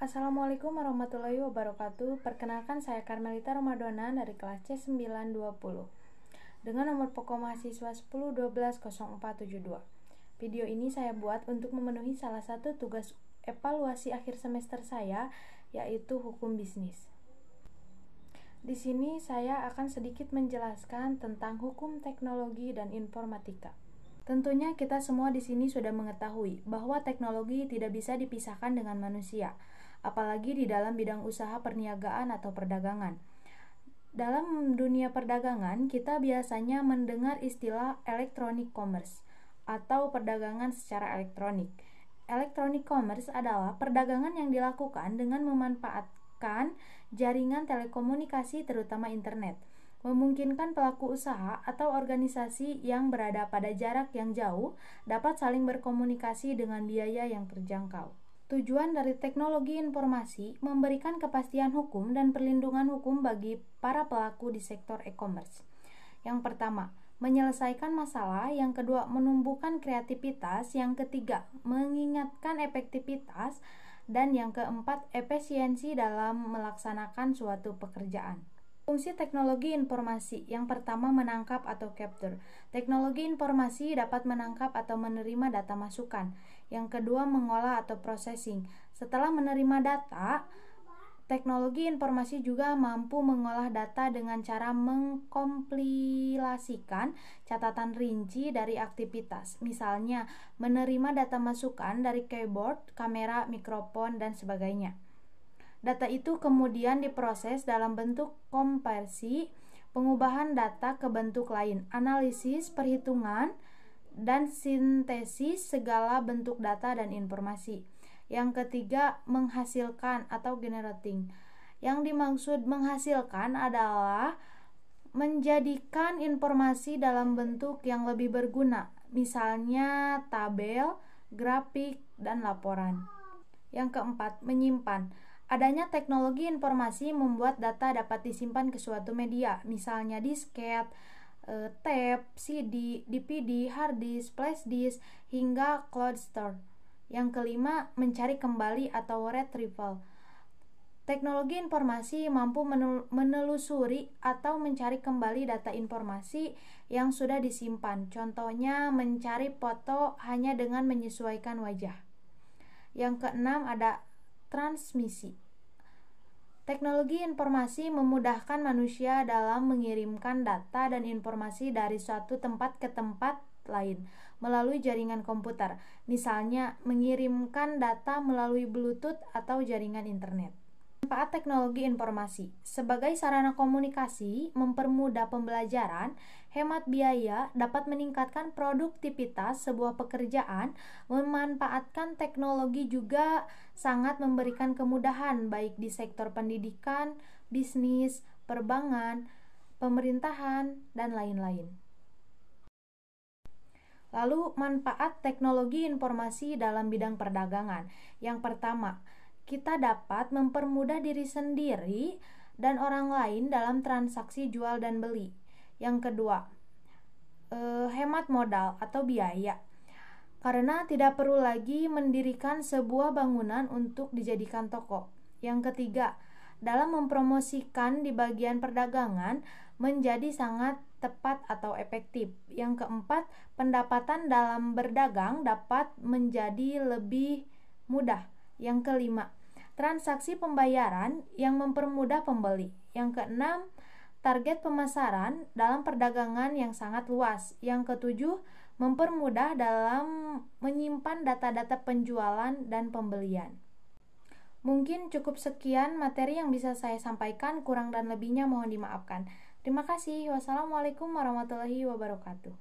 Assalamualaikum warahmatullahi wabarakatuh. Perkenalkan, saya Karmelita Ramadhana dari kelas C920 dengan nomor pokok mahasiswa 10120472. Video ini saya buat untuk memenuhi salah satu tugas evaluasi akhir semester saya, yaitu hukum bisnis. Di sini saya akan sedikit menjelaskan tentang hukum teknologi dan informatika. Tentunya kita semua di sini sudah mengetahui bahwa teknologi tidak bisa dipisahkan dengan manusia, apalagi di dalam bidang usaha perniagaan atau perdagangan. Dalam dunia perdagangan, kita biasanya mendengar istilah electronic commerce atau perdagangan secara elektronik. Electronic commerce adalah perdagangan yang dilakukan dengan memanfaatkan jaringan telekomunikasi terutama internet, memungkinkan pelaku usaha atau organisasi yang berada pada jarak yang jauh dapat saling berkomunikasi dengan biaya yang terjangkau. Tujuan dari teknologi informasi memberikan kepastian hukum dan perlindungan hukum bagi para pelaku di sektor e-commerce. Yang pertama, menyelesaikan masalah. Yang kedua, menumbuhkan kreativitas. Yang ketiga, mengingatkan efektivitas. Dan yang keempat, efisiensi dalam melaksanakan suatu pekerjaan. Fungsi teknologi informasi. Yang pertama, menangkap atau capture. Teknologi informasi dapat menangkap atau menerima data masukan. Yang kedua, mengolah atau processing. Setelah menerima data, teknologi informasi juga mampu mengolah data dengan cara mengkompilasikan catatan rinci dari aktivitas. Misalnya, menerima data masukan dari keyboard, kamera, mikrofon, dan sebagainya. Data itu kemudian diproses dalam bentuk konversi, pengubahan data ke bentuk lain, analisis, perhitungan, dan sintesis segala bentuk data dan informasi. Yang ketiga, menghasilkan atau generating. Yang dimaksud menghasilkan adalah menjadikan informasi dalam bentuk yang lebih berguna, misalnya tabel, grafik, dan laporan. Yang keempat, menyimpan. Adanya teknologi informasi membuat data dapat disimpan ke suatu media, misalnya disket, tape, CD, DVD, hard disk, flash disk, hingga cloud store. Yang kelima, mencari kembali atau retrieval. Teknologi informasi mampu menelusuri atau mencari kembali data informasi yang sudah disimpan. Contohnya, mencari foto hanya dengan menyesuaikan wajah. Yang keenam, ada transmisi. Teknologi informasi memudahkan manusia dalam mengirimkan data dan informasi dari suatu tempat ke tempat lain melalui jaringan komputer, misalnya mengirimkan data melalui Bluetooth atau jaringan internet. Manfaat teknologi informasi sebagai sarana komunikasi, mempermudah pembelajaran, hemat biaya, dapat meningkatkan produktivitas sebuah pekerjaan. Memanfaatkan teknologi juga sangat memberikan kemudahan baik di sektor pendidikan, bisnis, perbankan, pemerintahan, dan lain-lain. Lalu, manfaat teknologi informasi dalam bidang perdagangan. Yang pertama, kita dapat mempermudah diri sendiri dan orang lain dalam transaksi jual dan beli. Yang kedua, hemat modal atau biaya, karena tidak perlu lagi mendirikan sebuah bangunan untuk dijadikan toko. Yang ketiga, dalam mempromosikan di bagian perdagangan menjadi sangat tepat atau efektif. Yang keempat, pendapatan dalam berdagang dapat menjadi lebih mudah. Yang kelima, transaksi pembayaran yang mempermudah pembeli. Yang keenam, target pemasaran dalam perdagangan yang sangat luas. Yang ketujuh, mempermudah dalam menyimpan data-data penjualan dan pembelian. Mungkin cukup sekian materi yang bisa saya sampaikan, kurang dan lebihnya mohon dimaafkan. Terima kasih. Wassalamualaikum warahmatullahi wabarakatuh.